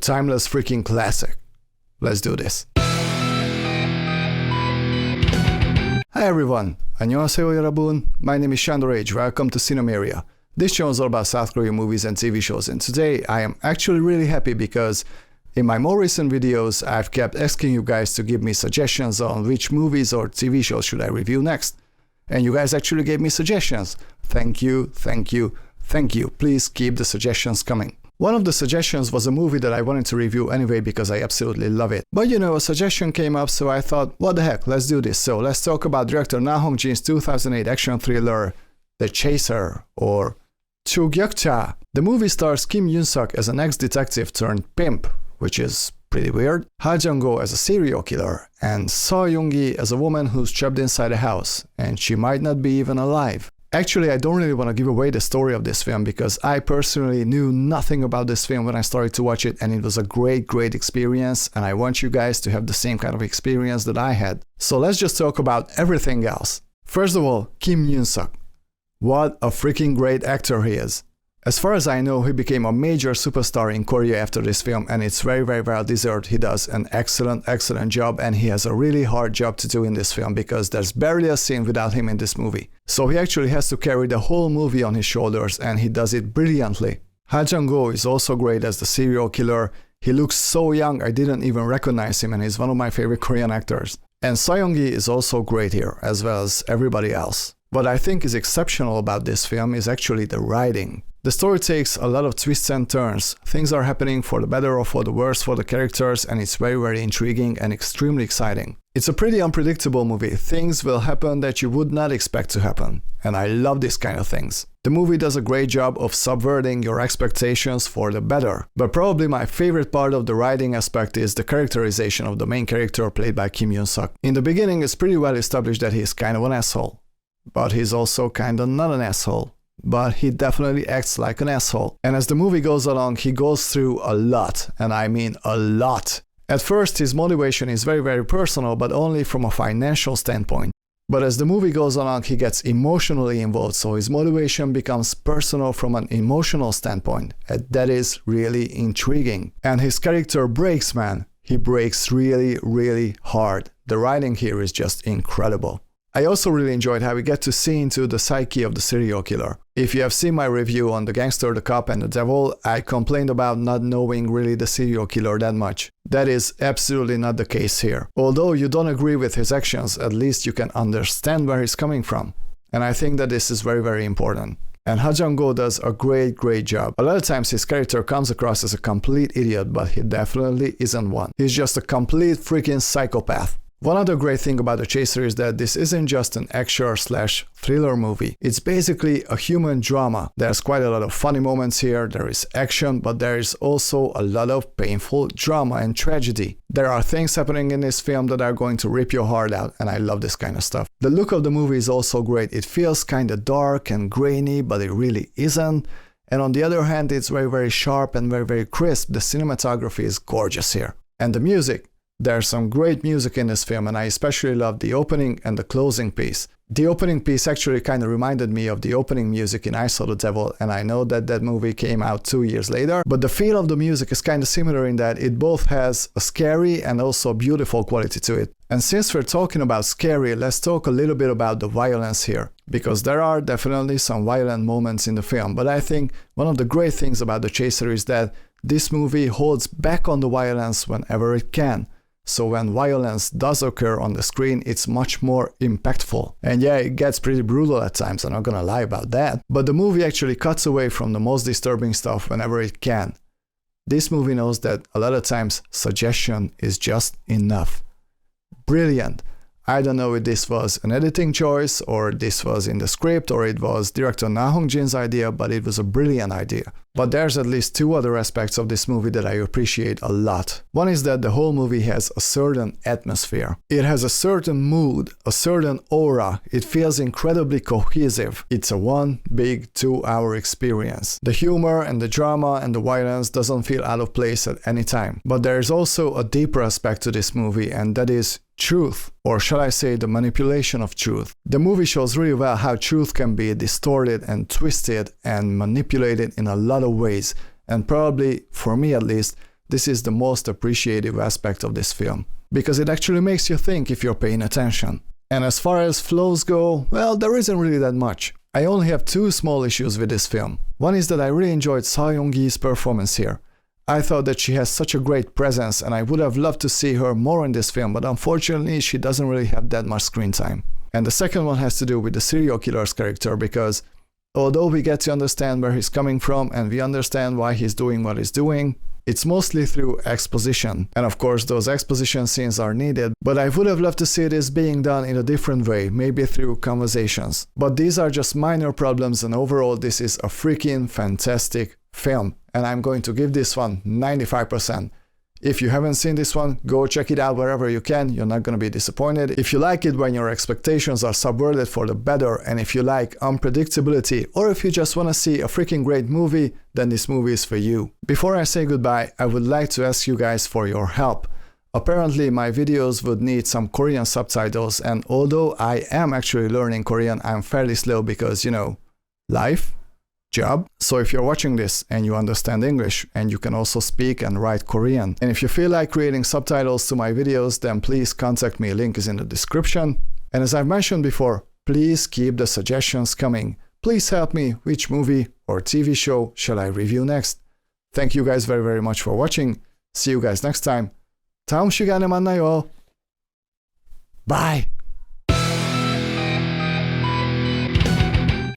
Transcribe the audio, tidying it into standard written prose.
timeless freaking classic. Let's do this. Hi everyone, 안녕하세요 여러분. My name is Shandorage. Welcome to Cinemarea. This channel is all about South Korean movies and TV shows, and today I am actually really happy because in my more recent videos I've kept asking you guys to give me suggestions on which movies or TV shows should I review next. And you guys actually gave me suggestions. Thank you, thank you, thank you. Please keep the suggestions coming. One of the suggestions was a movie that I wanted to review anyway because I absolutely love it. But you know, a suggestion came up, so I thought, what the heck, let's do this. So let's talk about director Na Hing-Jin's 2008 action thriller, The Chaser, or Chugyokcha. The movie stars Kim Yoon-seok as an ex-detective turned pimp, which is pretty weird, Jung-woo as a serial killer, and Seo Young-hee as a woman who's trapped inside a house, and she might not be even alive. Actually, I don't really want to give away the story of this film because I personally knew nothing about this film when I started to watch it, and it was a great experience, and I want you guys to have the same kind of experience that I had. So let's just talk about everything else. First of all, Kim Yoon-seok. What a freaking great actor he is. As far as I know, he became a major superstar in Korea after this film, and it's very well deserved. He does an excellent job, and he has a really hard job to do in this film because there's barely a scene without him in this movie. So he actually has to carry the whole movie on his shoulders, and he does it brilliantly. Jung-woo is also great as the serial killer. He looks so young I didn't even recognize him, and he's one of my favorite Korean actors. And Seo Young-hee is also great here, as well as everybody else. What I think is exceptional about this film is actually the writing. The story takes a lot of twists and turns. Things are happening for the better or for the worse for the characters, and it's very intriguing and extremely exciting. It's a pretty unpredictable movie. Things will happen that you would not expect to happen, and I love these kind of things. The movie does a great job of subverting your expectations for the better. But probably my favorite part of the writing aspect is the characterization of the main character played by Kim Yoon-seok. In the beginning, it's pretty well established that he's kind of an asshole. But he's also kinda not an asshole. But he definitely acts like an asshole. And as the movie goes along, he goes through a lot, and I mean a lot. At first, his motivation is very personal, but only from a financial standpoint. But as the movie goes along, he gets emotionally involved, so his motivation becomes personal from an emotional standpoint. And that is really intriguing. And his character breaks, man. He breaks really hard. The writing here is just incredible. I also really enjoyed how we get to see into the psyche of the serial killer. If you have seen my review on The Gangster, the Cop and the Devil, I complained about not knowing really the serial killer that much. That is absolutely not the case here. Although you don't agree with his actions, at least you can understand where he's coming from. And I think that this is very important. And Jung-woo does a great job. A lot of times his character comes across as a complete idiot, but he definitely isn't one. He's just a complete freaking psychopath. One other great thing about The Chaser is that this isn't just an action/thriller movie. It's basically a human drama. There's quite a lot of funny moments here, there is action, but there is also a lot of painful drama and tragedy. There are things happening in this film that are going to rip your heart out, and I love this kind of stuff. The look of the movie is also great. It feels kinda dark and grainy, but it really isn't. And on the other hand, it's very sharp and very crisp. The cinematography is gorgeous here. And the music. There's some great music in this film, and I especially love the opening and the closing piece. The opening piece actually kind of reminded me of the opening music in I Saw the Devil, and I know that that movie came out 2 years later, but the feel of the music is kind of similar in that it both has a scary and also beautiful quality to it. And since we're talking about scary, let's talk a little bit about the violence here, because there are definitely some violent moments in the film, but I think one of the great things about The Chaser is that this movie holds back on the violence whenever it can. So when violence does occur on the screen, it's much more impactful. And yeah, it gets pretty brutal at times, I'm not gonna lie about that. But the movie actually cuts away from the most disturbing stuff whenever it can. This movie knows that a lot of times suggestion is just enough. Brilliant. I don't know if this was an editing choice, or this was in the script, or it was director Na Hing-Jin's idea, but it was a brilliant idea. But there's at least two other aspects of this movie that I appreciate a lot. One is that the whole movie has a certain atmosphere. It has a certain mood, a certain aura. It feels incredibly cohesive. It's a one big 2-hour experience. The humor and the drama and the violence doesn't feel out of place at any time. But there's also a deeper aspect to this movie, and that is truth, or shall I say the manipulation of truth. The movie shows really well how truth can be distorted and twisted and manipulated in a lot of ways, and probably, for me at least, this is the most appreciative aspect of this film, because it actually makes you think if you're paying attention. And as far as flaws go, well, there isn't really that much. I only have two small issues with this film. One is that I really enjoyed Seo Young-hee's performance here. I thought that she has such a great presence and I would have loved to see her more in this film, but unfortunately she doesn't really have that much screen time. And the second one has to do with the serial killer's character, because although we get to understand where he's coming from and we understand why he's doing what he's doing, it's mostly through exposition. And of course those exposition scenes are needed, but I would have loved to see this being done in a different way, maybe through conversations. But these are just minor problems, and overall this is a freaking fantastic film, and I'm going to give this one 95%. If you haven't seen this one, go check it out wherever you can, you're not gonna be disappointed. If you like it when your expectations are subverted for the better, and if you like unpredictability, or if you just wanna see a freaking great movie, then this movie is for you. Before I say goodbye, I would like to ask you guys for your help. Apparently my videos would need some Korean subtitles, and although I am actually learning Korean, I'm fairly slow because, you know, life, job. So if you're watching this and you understand English and you can also speak and write Korean, and if you feel like creating subtitles to my videos, then please contact me, link is in the description. And as I've mentioned before, please keep the suggestions coming. Please help me, which movie or TV show shall I review next? Thank you guys very much for watching. See you guys next time. 다음 시간에 만나요. Bye!